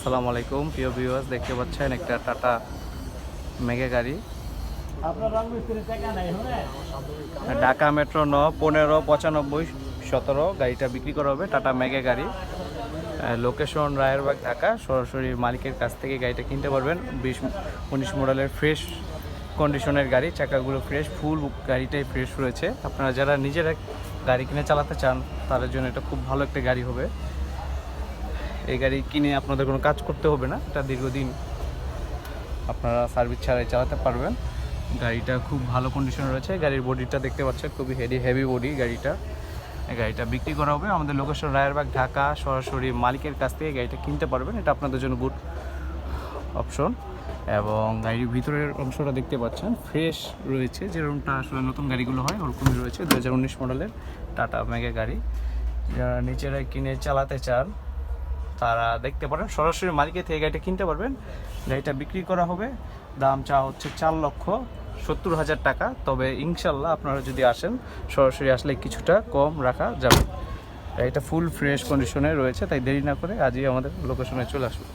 আসসালামু আলাইকুম প্রিয় ভিউয়ার্স, দেখতে পাচ্ছেন একটা টাটা মেগা গাড়ি ঢাকা মেট্রো 9, 15, 95, 17 গাড়িটা বিক্রি করা হবে। টাটা মেগা গাড়ি, লোকেশন রায়েরবাগ, ঢাকা। সরাসরি মালিকের কাছ থেকে গাড়িটা কিনতে পারবেন। 20-19 মডেলের ফ্রেশ কন্ডিশনের গাড়ি, চাকাগুলো ফ্রেশ, ফুল গাড়িটাই ফ্রেশ রয়েছে। আপনারা যারা নিজেরা গাড়ি কিনে চালাতে চান তাদের জন্য এটা খুব ভালো একটা গাড়ি হবে। এই গাড়ি কিনে আপনাদের কোনো কাজ করতে হবে না, এটা দীর্ঘদিন আপনারা সার্ভিস ছাড়াই চালাতে পারবেন। গাড়িটা খুব ভালো কন্ডিশনে রয়েছে। গাড়ির বডিটা দেখতে পাচ্ছেন, খুবই হেভি বডি গাড়িটা। গাড়িটা বিক্রি করা হবে। আমাদের লোকেশন রায়েরবাগ, ঢাকা। সরাসরি মালিকের কাছ থেকে গাড়িটা কিনতে পারবেন, এটা আপনাদের জন্য গুড অপশন। এবং গাড়ির ভিতরের অংশটা দেখতে পাচ্ছেন ফ্রেশ রয়েছে, যেরকমটা আসলে নতুন গাড়িগুলো হয় ওরকমই রয়েছে। 2019 মডেলের টাটা মেগা গাড়ি। যারা নিজেরাই কিনে চালাতে চান তারা দেখতে পারেন, সরাসরি মালিকের থেকে গাড়িটা কিনতে পারবেন। গাড়িটা বিক্রি করা হবে, দাম চাওয়া হচ্ছে 4,70,000 টাকা। তবে ইনশাল্লাহ আপনারা যদি আসেন, সরাসরি আসলে কিছুটা কম রাখা যাবে। গাড়িটা ফুল ফ্রেশ কন্ডিশনে রয়েছে, তাই দেরি না করে আজই আমাদের লোকেশনে চলে আসুন।